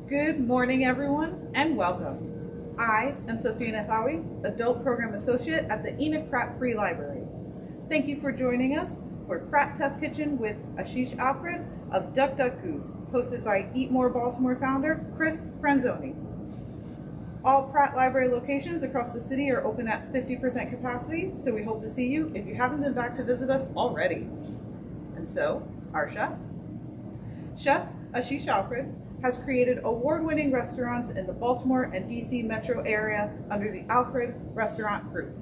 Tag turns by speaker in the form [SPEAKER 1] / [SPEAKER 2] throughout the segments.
[SPEAKER 1] Good morning, everyone, and welcome. I am Sophia Nathawi, Adult Program Associate at the Pratt Free Library. Thank you for joining us for Pratt Test Kitchen with Ashish Alfred of Goose, hosted by Eatmore Baltimore founder Chris Franzoni. All Pratt Library locations across the city are open at 50% capacity, so we hope to see you if you haven't been back to visit us already. And so, our chef, Chef Ashish Alfred, has created award-winning restaurants in the Baltimore and DC metro area under the Alfred Restaurant Group.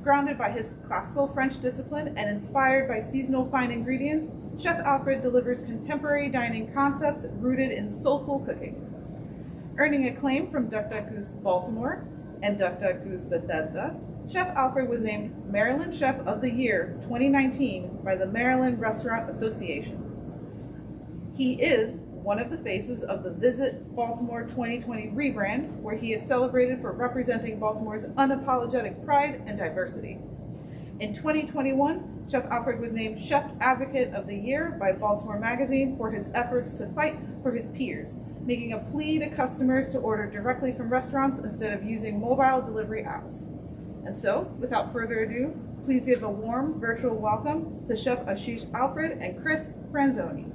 [SPEAKER 1] Grounded by his classical French discipline and inspired by seasonal fine ingredients, Chef Alfred delivers contemporary dining concepts rooted in soulful cooking. Earning acclaim from Goose Baltimore and Goose Bethesda, Chef Alfred was named Maryland Chef of the Year 2019 by the Maryland Restaurant Association. He is one of the faces of the Visit Baltimore 2020 rebrand, where he is celebrated for representing Baltimore's unapologetic pride and diversity. In 2021, Chef Alfred was named Chef Advocate of the Year by Baltimore Magazine for his efforts to fight for his peers, making a plea to customers to order directly from restaurants instead of using mobile delivery apps. And so, without further ado, please give a warm virtual welcome to Chef Ashish Alfred and Chris Franzoni.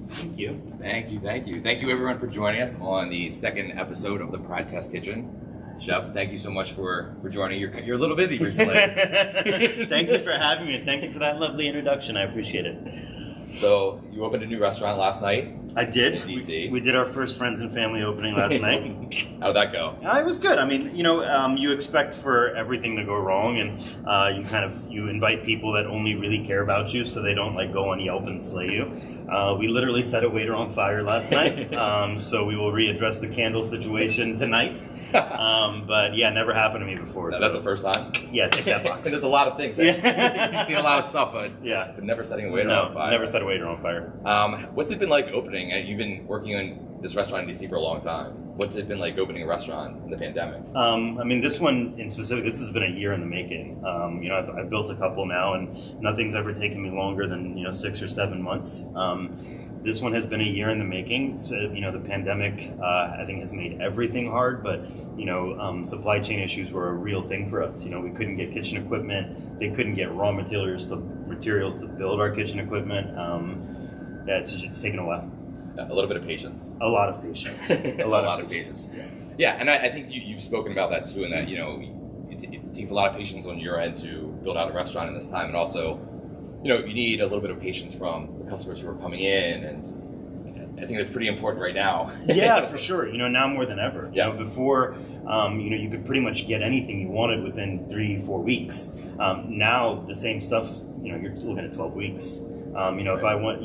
[SPEAKER 2] Thank you. Thank you everyone for joining us on the second episode of the Pratt Test Kitchen. Chef, thank you so much for joining. You're a little busy recently.
[SPEAKER 3] Thank you for having me. Thank you for that lovely introduction. I appreciate it.
[SPEAKER 2] So you opened a new restaurant last night.
[SPEAKER 3] I did.
[SPEAKER 2] In DC.
[SPEAKER 3] We did our first friends and family opening last night.
[SPEAKER 2] How'd that go?
[SPEAKER 3] It was good. I mean, you expect for everything to go wrong, and you invite people that only really care about you, so they don't go on Yelp and slay you. We literally set a waiter on fire last night, so we will readdress the candle situation tonight. But yeah, never happened to me before.
[SPEAKER 2] No, that's the first time?
[SPEAKER 3] Yeah, check that box.
[SPEAKER 2] There's a lot of things. You've seen a lot of stuff, but never setting a waiter on fire.
[SPEAKER 3] Never set a waiter on fire.
[SPEAKER 2] What's it been like opening? You've been working on this restaurant in DC for a long time. What's it been like opening a restaurant in the pandemic?
[SPEAKER 3] This one in specific, this has been a year in the making. I've built a couple now, and nothing's ever taken me longer than 6 or 7 months. This one has been a year in the making. So, the pandemic, I think, has made everything hard, but supply chain issues were a real thing for us. We couldn't get kitchen equipment. They couldn't get raw materials to build our kitchen equipment. It's taken a while.
[SPEAKER 2] A little bit of patience.
[SPEAKER 3] A lot of patience.
[SPEAKER 2] a lot of patience. Yeah, and I think you've spoken about that too, and that it takes a lot of patience on your end to build out a restaurant in this time, and also you need a little bit of patience from the customers who are coming in, and I think that's pretty important right now.
[SPEAKER 3] Yeah, for sure. Now more than ever.
[SPEAKER 2] Yeah.
[SPEAKER 3] Before, you could pretty much get anything you wanted within 3-4 weeks. Now the same stuff, you're looking at 12 weeks. If I want,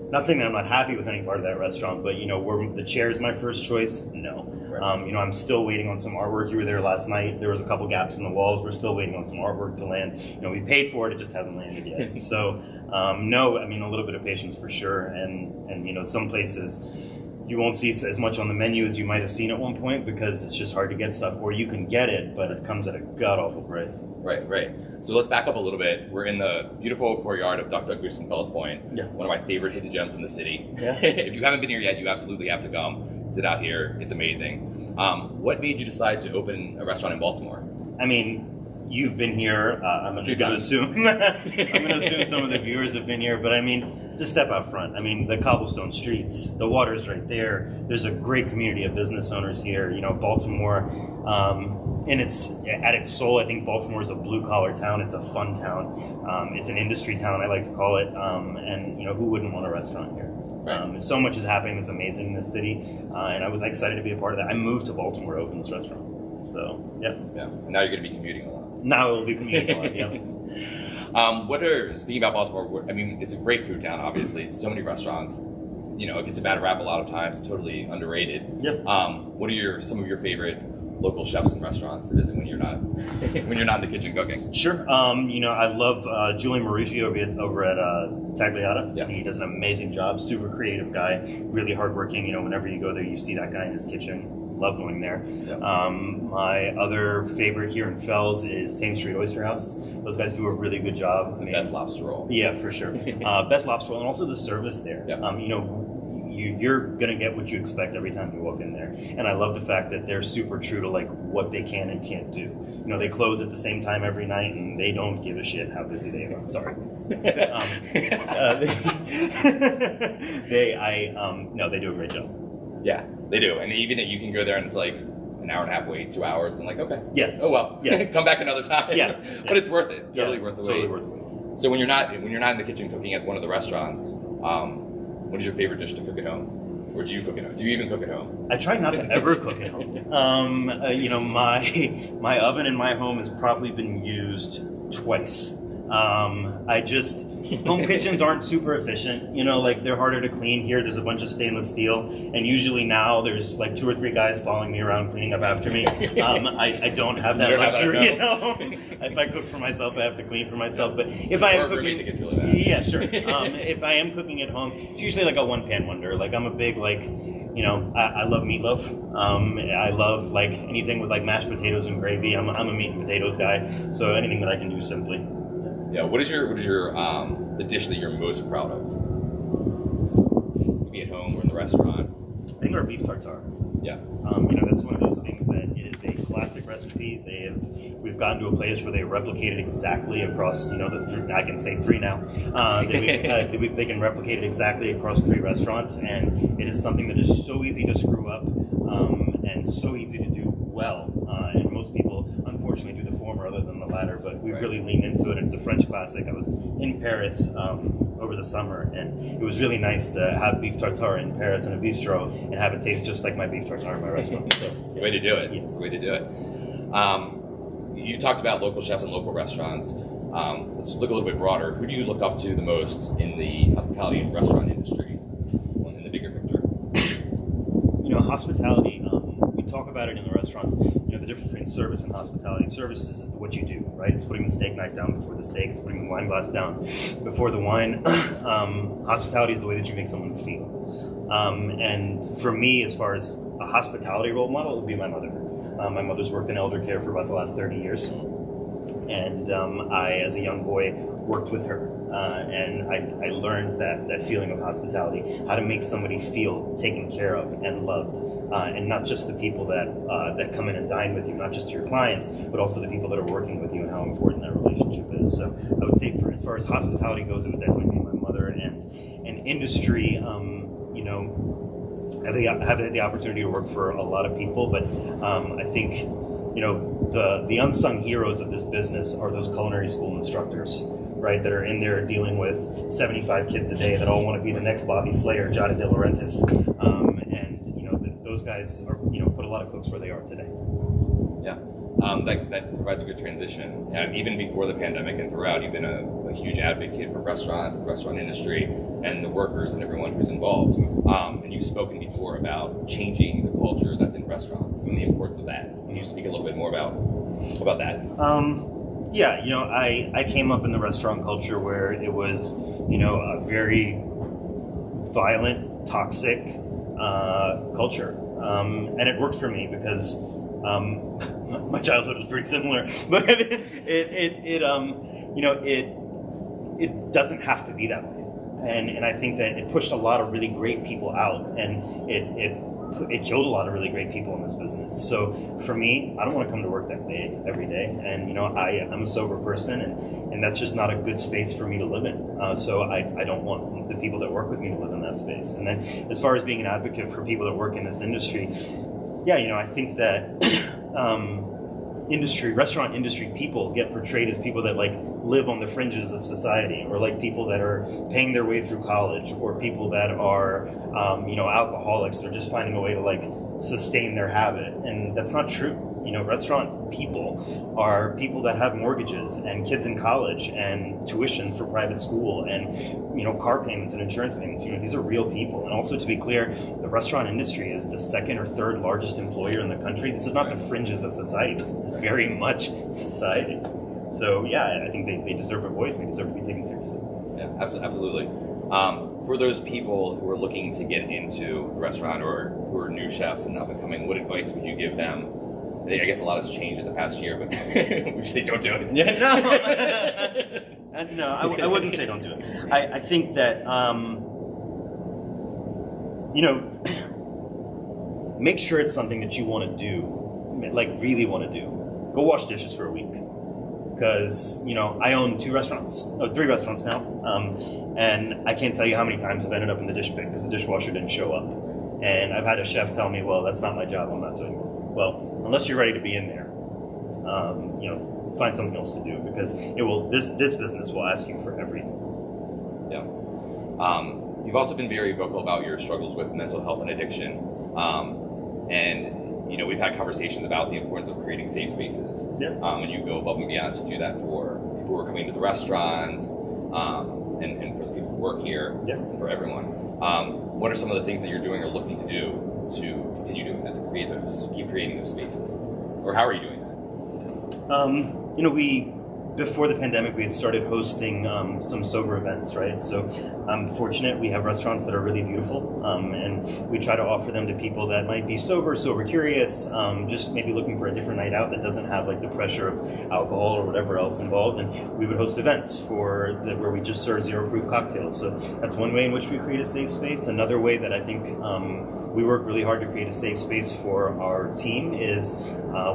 [SPEAKER 3] not saying that I'm not happy with any part of that restaurant, but were the chairs my first choice? No. Right. I'm still waiting on some artwork. You were there last night. There was a couple gaps in the walls. We're still waiting on some artwork to land. We paid for it. It just hasn't landed yet. So, no, a little bit of patience for sure. And some places you won't see as much on the menu as you might have seen at one point because it's just hard to get stuff, or you can get it, but it comes at a god-awful price.
[SPEAKER 2] Right. So let's back up a little bit. We're in the beautiful courtyard of Goose in Fells Point, one of my favorite hidden gems in the city. Yeah. If you haven't been here yet, you absolutely have to come. Sit out here. It's amazing. What made you decide to open a restaurant in Baltimore?
[SPEAKER 3] You've been here. I'm going to assume some of the viewers have been here, but just step out front. The cobblestone streets, the water's right there. There's a great community of business owners here. Baltimore, and it's at its soul. I think Baltimore is a blue-collar town. It's a fun town. It's an industry town, I like to call it. And who wouldn't want a restaurant here? Right. So much is happening that's amazing in this city, and I was excited to be a part of that. I moved to Baltimore to open this restaurant. So, yeah. And
[SPEAKER 2] now you're going to be commuting a lot.
[SPEAKER 3] Now we'll be commuting a lot, yeah.
[SPEAKER 2] Speaking about Baltimore, it's a great food town, obviously. So many restaurants. It gets a bad rap a lot of times, totally underrated.
[SPEAKER 3] Yep.
[SPEAKER 2] What are some of your favorite local chefs and restaurants to visit when you're not in the kitchen cooking?
[SPEAKER 3] Sure. I love Julian Marucci over at Tagliata.
[SPEAKER 2] Yeah.
[SPEAKER 3] He does an amazing job. Super creative guy, really hardworking. Whenever you go there, you see that guy in his kitchen. Love going there.
[SPEAKER 2] Yep.
[SPEAKER 3] My other favorite here in Fells is Thames Street Oyster House. Those guys do a really good job.
[SPEAKER 2] The best lobster roll.
[SPEAKER 3] Yeah, for sure. Best lobster roll, and also the service there.
[SPEAKER 2] Yep.
[SPEAKER 3] You're gonna get what you expect every time you walk in there, and I love the fact that they're super true to like what they can and can't do. They close at the same time every night, and they don't give a shit how busy they are. Sorry. They do a great job.
[SPEAKER 2] Yeah, they do, and even if you can go there and it's like an hour and a half wait, 2 hours, then like okay,
[SPEAKER 3] yeah,
[SPEAKER 2] oh well,
[SPEAKER 3] yeah,
[SPEAKER 2] come back another time.
[SPEAKER 3] Yeah,
[SPEAKER 2] but it's worth it. Totally worth the wait.
[SPEAKER 3] Totally worth the wait.
[SPEAKER 2] So when you're not in the kitchen cooking at one of the restaurants, what is your favorite dish to cook at home? Or do you cook at home? Do you even cook at home?
[SPEAKER 3] I try not to ever cook at home. My oven in my home has probably been used twice. Home kitchens aren't super efficient. They're harder to clean here. There's a bunch of stainless steel, and usually now there's like 2 or 3 guys following me around cleaning up after me. I don't have that luxury. If I cook for myself, I have to clean for myself. But if I am cooking, yeah, sure. If I am cooking at home, it's usually like a one-pan wonder. Like I'm a big I love meatloaf. I love like anything with like mashed potatoes and gravy. I'm a meat and potatoes guy. So anything that I can do simply.
[SPEAKER 2] Yeah. What is your the dish that you're most proud of? Maybe at home or in the restaurant.
[SPEAKER 3] I think our beef tartare.
[SPEAKER 2] Yeah.
[SPEAKER 3] That's one of those things that is a classic recipe. We've gotten to a place where they replicate it exactly across. I can say 3 now. They can replicate it exactly across 3 restaurants, and it is something that is so easy to screw up and so easy to do well. And most people, unfortunately, do the former other than the latter. But we really lean into it. It's a French classic. I was in Paris over the summer, and it was really nice to have beef tartare in Paris in a bistro and have it taste just like my beef tartare in my restaurant. So,
[SPEAKER 2] it's the way to do it.
[SPEAKER 3] Yes.
[SPEAKER 2] It's the way to do it. You talked about local chefs and local restaurants. Let's look a little bit broader. Who do you look up to the most in the hospitality and restaurant industry in the bigger picture?
[SPEAKER 3] Hospitality, we talk about it in the restaurants, the difference between service and hospitality. Service is what you do, right? It's putting the steak knife down before the steak. It's putting the wine glass down before the wine. Hospitality is the way that you make someone feel. And for me, as far as a hospitality role model, it would be my mother. My mother's worked in elder care for about the last 30 years. And I, as a young boy, worked with her. And I learned that feeling of hospitality, how to make somebody feel taken care of and loved. And not just the people that come in and dine with you, not just your clients, but also the people that are working with you and how important that relationship is. So I would say as far as hospitality goes, it would definitely be my mother. And industry, I've had the opportunity to work for a lot of people, but I think, the unsung heroes of this business are those culinary school instructors, right, that are in there dealing with 75 kids a day that all want to be the next Bobby Flay or Giada De Laurentiis. Those guys are, put a lot of cooks where they are today.
[SPEAKER 2] Yeah. That provides a good transition. Even before the pandemic and throughout, you've been a huge advocate for restaurants, the restaurant industry, and the workers and everyone who's involved. And you've spoken before about changing the culture that's in restaurants and the importance of that. Can you speak a little bit more about that?
[SPEAKER 3] I came up in the restaurant culture where it was, a very violent, toxic culture. And it worked for me because my childhood was pretty similar, but it doesn't have to be that way. And I think that it pushed a lot of really great people out, and it killed a lot of really great people in this business. So for me, I don't want to come to work that way every day. And I'm a sober person, and that's just not a good space for me to live in. So I don't want the people that work with me to live in that space. And then as far as being an advocate for people that work in this industry, I think that restaurant industry people get portrayed as people that live on the fringes of society, or people that are paying their way through college, or people that are alcoholics. They're just finding a way to sustain their habit, and that's not true. Restaurant people are people that have mortgages and kids in college and tuitions for private school and car payments and insurance payments. These are real people. And also, to be clear, the restaurant industry is the 2nd or 3rd largest employer in the country. This is not the fringes of society. This is very much society. So I think they deserve a voice and they deserve to be taken seriously.
[SPEAKER 2] Yeah, absolutely. For those people who are looking to get into the restaurant or who are new chefs and up and coming, what advice would you give them? I guess a lot has changed in the past year, but we say don't do it.
[SPEAKER 3] Yeah, no. No, I wouldn't say don't do it. I think that, make sure it's something that you want to do, like really want to do. Go wash dishes for a week. Because, I own 3 restaurants now. And I can't tell you how many times I've ended up in the dish pit because the dishwasher didn't show up. And I've had a chef tell me, well, that's not my job, I'm not doing it. Well, unless you're ready to be in there, find something else to do because this business will ask you for everything.
[SPEAKER 2] Yeah. You've also been very vocal about your struggles with mental health and addiction. And we've had conversations about the importance of creating safe spaces.
[SPEAKER 3] Yeah.
[SPEAKER 2] And you go above and beyond to do that for people who are coming to the restaurants, and for the people who work here, and for everyone. What are some of the things that you're doing or looking to do to continue doing that, to keep creating those spaces? Or how are you doing that? Before the pandemic, we had started hosting some sober events, right? So I'm fortunate we have restaurants that are really beautiful, and we try to offer them to people that might be sober curious, just maybe looking for a different night out that doesn't have like the pressure of alcohol or whatever else involved. And we would host events where we just serve 0 proof cocktails. So that's one way in which we create a safe space. Another way that I think we work really hard to create a safe space for our team is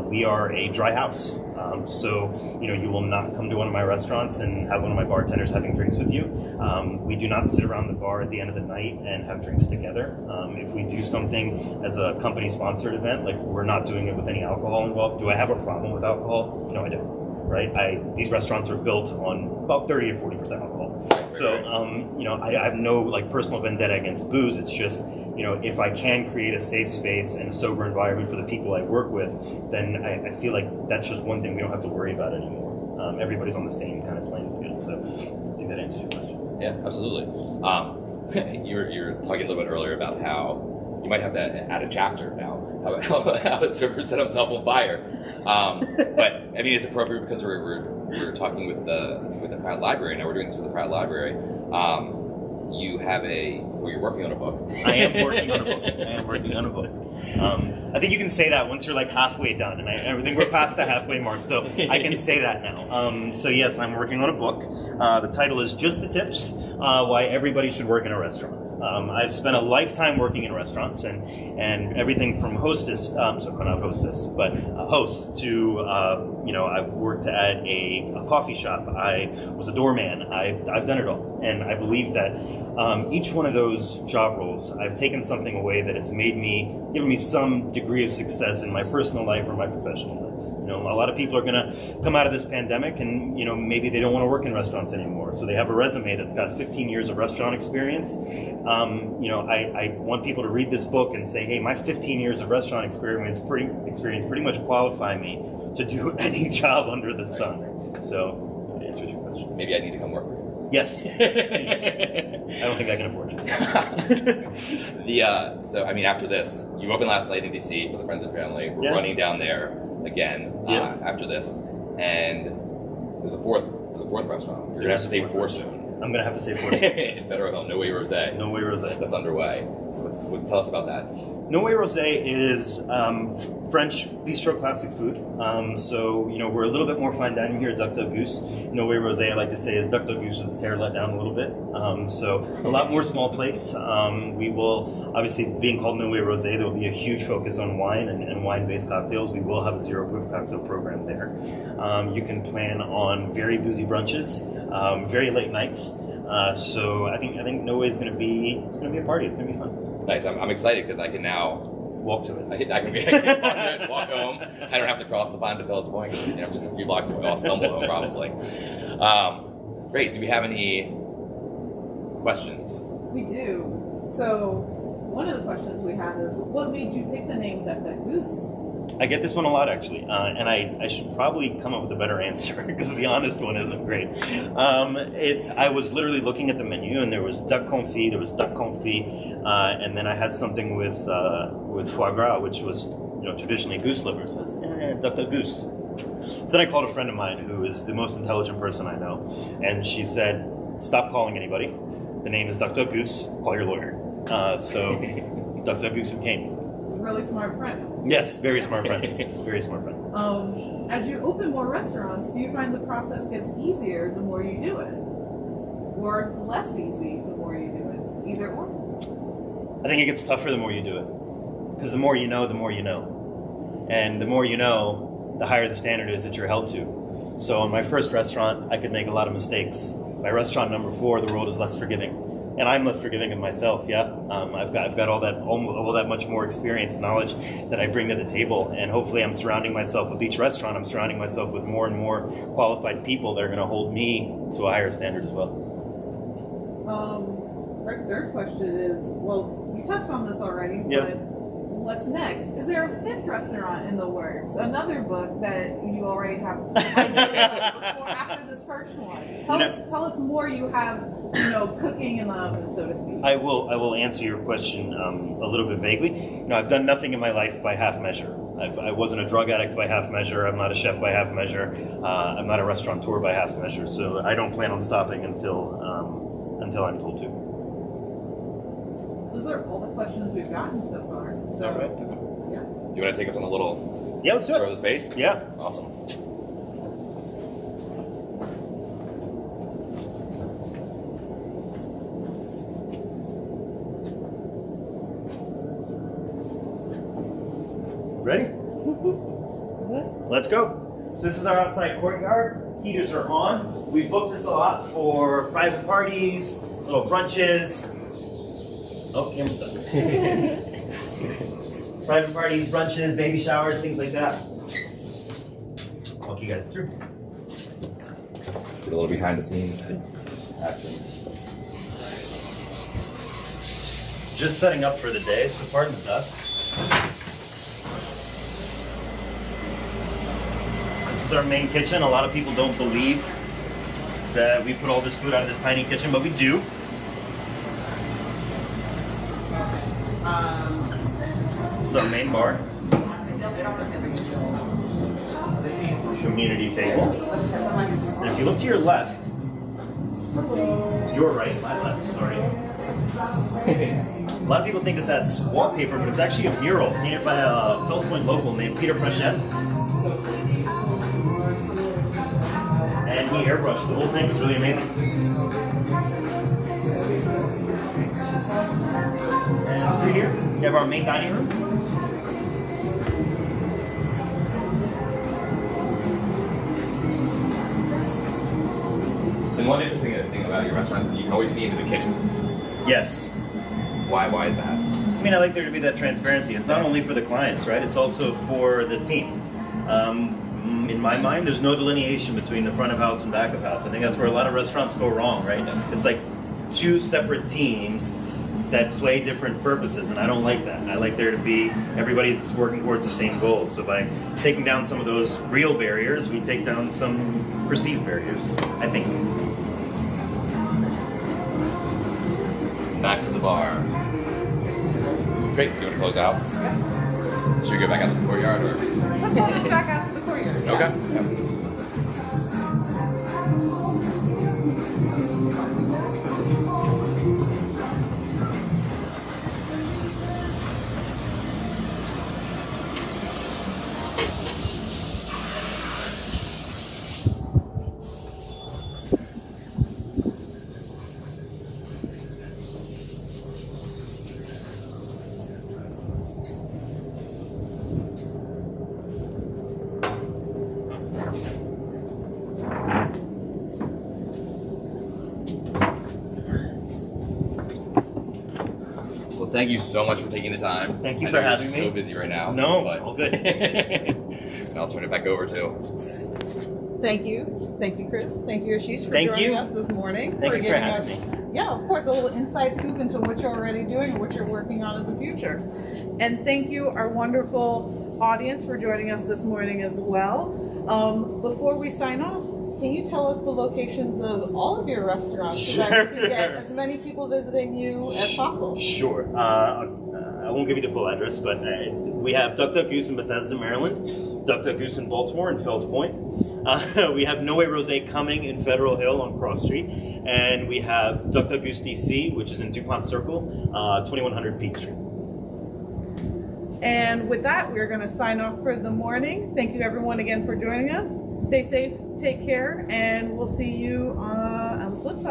[SPEAKER 2] we are a dry house. So you will not come to one of my restaurants and have one of my bartenders having drinks with you. We do not sit around the bar at the end of the night and have drinks together. If we do something as a company-sponsored event, like we're not doing it with any alcohol involved. Do I have a problem with alcohol? No, I don't. Right? These restaurants are built on about 30 or 40% alcohol. So I have no personal vendetta against booze. It's just if I can create a safe space and a sober environment for the people I work with, then I feel like that's just one thing we don't have to worry about anymore. Everybody's on the same kind of playing field. So I think that answers your question. Yeah, absolutely. You were talking a little bit earlier about how you might have to add a chapter now, how the server set himself on fire. But I mean, it's appropriate because we're talking with the Pratt Library. Now we're doing this with the Pratt Library. You're working on a book. I
[SPEAKER 3] am working on a book. I think you can say that once you're halfway done, and I think we're past the halfway mark, so I can say that now. So yes, I'm working on a book. The title is Just the Tips, Why Everybody Should Work in a Restaurant. I've spent a lifetime working in restaurants and everything from hostess, so not hostess, but host to, I've worked at a coffee shop. I was a doorman. I've done it all. And I believe that each one of those job roles, I've taken something away that has given me some degree of success in my personal life or my professional life. A lot of people are going to come out of this pandemic and, maybe they don't want to work in restaurants anymore. So they have a resume that's got 15 years of restaurant experience. I want people to read this book and say, hey, my 15 years of restaurant experience pretty much qualify me to do any job under the sun. So that answers your question.
[SPEAKER 2] Maybe I need to come work for you.
[SPEAKER 3] Yes, please. I don't think I can afford you.
[SPEAKER 2] After this, you opened last night in DC for the Friends and Family. We're running down there again after this, and there's a fourth restaurant. You're gonna have to say 4 soon.
[SPEAKER 3] I'm gonna have to say 4 soon.
[SPEAKER 2] In Federal, No Way Rosé.
[SPEAKER 3] No Way Rosé.
[SPEAKER 2] That's underway. Tell us about that.
[SPEAKER 3] No Way Rosé is French bistro classic food. So we're a little bit more fine dining here at Goose. No Way Rosé, I like to say, is Goose with the hair let down a little bit. So a lot more small plates. We will, obviously, being called No Way Rosé, there will be a huge focus on wine and wine-based cocktails. We will have a 0 proof cocktail program there. You can plan on very boozy brunches, very late nights. So I think No Way is going to be a party. It's going to be fun.
[SPEAKER 2] Nice. I'm excited because I can now
[SPEAKER 3] walk to it.
[SPEAKER 2] I can walk to it, walk home. I don't have to cross the pond to Fells Point. Just a few blocks away. I'll stumble home probably. Great. Do we have any questions?
[SPEAKER 1] We do. So one of the questions we have is, what made you pick the name Goose?
[SPEAKER 3] I get this one a lot, actually, and I should probably come up with a better answer because the honest one isn't great. I was literally looking at the menu, and there was duck confit, there was duck confit, and then I had something with foie gras, which was traditionally goose liver. So I was duck goose. So then I called a friend of mine who is the most intelligent person I know, and she said, "Stop calling anybody. The name is Duck Duck Goose. Call your lawyer. So Duck Duck Goose and Cane.
[SPEAKER 1] Really smart friend.
[SPEAKER 3] Yes, very smart friend. Very smart friend.
[SPEAKER 1] As you open more restaurants, do you find the process gets easier the more you do it? Or less easy the more you do it? Either or?
[SPEAKER 3] I think it gets tougher the more you do it. Because the more you know, the more you know. And the more you know, the higher the standard is that you're held to. So in my first restaurant, I could make a lot of mistakes. By restaurant number 4, the world is less forgiving. And I'm less forgiving of myself, yeah. I've got all that much more experience and knowledge that I bring to the table. And hopefully I'm surrounding myself with each restaurant, I'm surrounding myself with more and more qualified people that are going to hold me to a higher standard as well.
[SPEAKER 1] Our third question is, well, you touched on this already,
[SPEAKER 3] Yep.
[SPEAKER 1] but what's next? Is there a 5th restaurant in the works? Another book that you already have ideas before after this first one? Tell us more you have, cooking in the oven, so to speak.
[SPEAKER 3] I will answer your question a little bit vaguely. I've done nothing in my life by half measure. I wasn't a drug addict by half measure. I'm not a chef by half measure. I'm not a restaurateur by half measure. So I don't plan on stopping until I'm told to.
[SPEAKER 1] Those are all the questions we've gotten so far. So,
[SPEAKER 3] All right.
[SPEAKER 1] yeah.
[SPEAKER 2] Do you want to take us on a little
[SPEAKER 3] Yeah, let's do
[SPEAKER 2] tour of
[SPEAKER 3] it.
[SPEAKER 2] the space?
[SPEAKER 3] Yeah.
[SPEAKER 2] Awesome.
[SPEAKER 3] Ready? Let's go. So this is our outside courtyard. Heaters are on. We booked this a lot for private parties, little brunches. Oh, camera's stuck. Private parties, brunches, baby showers, things like that. Walk you guys through.
[SPEAKER 2] Get a little behind the scenes action.
[SPEAKER 3] Just setting up for the day, so pardon the dust. This is our main kitchen. A lot of people don't believe that we put all this food out of this tiny kitchen, but we do. This is our main bar. Community table. And if you look to your left, your right, my left, sorry. A lot of people think that that's wallpaper, but it's actually a mural painted by a Fells Point local named Peter Frechette. And he airbrushed the whole thing. It was really amazing. And over here, we have our main dining room.
[SPEAKER 2] And one interesting thing about your restaurant is that you can always see into the kitchen.
[SPEAKER 3] Yes.
[SPEAKER 2] Why is that?
[SPEAKER 3] I mean, I like there to be that transparency. It's not only for the clients, right? It's also for the team. In my mind, there's no delineation between the front of house and back of house. I think that's where a lot of restaurants go wrong, right? It's like 2 separate teams that play different purposes, and I don't like that. I like there to be, everybody's working towards the same goal. So by taking down some of those real barriers, we take down some perceived barriers, I think.
[SPEAKER 2] Back to the bar. Great. You want to close out?
[SPEAKER 1] Yeah.
[SPEAKER 2] Should we go back out to the courtyard, or?
[SPEAKER 1] Let's all go back out to the courtyard.
[SPEAKER 2] Okay. Yeah. Thank you so much for taking the time.
[SPEAKER 3] Thank you
[SPEAKER 2] I
[SPEAKER 3] for
[SPEAKER 2] know
[SPEAKER 3] having
[SPEAKER 2] you're
[SPEAKER 3] me.
[SPEAKER 2] so busy right now.
[SPEAKER 3] No,
[SPEAKER 2] but
[SPEAKER 3] all good.
[SPEAKER 2] and I'll turn it back over to.
[SPEAKER 1] Thank you. Thank you, Chris. Thank you, Ashish, for
[SPEAKER 3] Thank
[SPEAKER 1] joining
[SPEAKER 3] you.
[SPEAKER 1] us this morning.
[SPEAKER 3] Thank you for
[SPEAKER 1] giving
[SPEAKER 3] having
[SPEAKER 1] us,
[SPEAKER 3] me.
[SPEAKER 1] yeah, of course, a little inside scoop into what you're already doing and what you're working on in the future. And thank you, our wonderful audience, for joining us this morning as well. Before we sign off, can you tell us the locations of all of your restaurants so that we can get as many people visiting you as possible?
[SPEAKER 3] Sure. I won't give you the full address, but we have Duck Duck Goose in Bethesda, Maryland. Duck Goose in Baltimore and Fells Point. We have No Way Rosé coming in Federal Hill on Cross Street. And we have Duck Goose DC, which is in DuPont Circle, 2100 Peachtree.
[SPEAKER 1] And with that, we're going to sign off for the morning. Thank you everyone again for joining us. Stay safe, take care, and we'll see you on the flip side.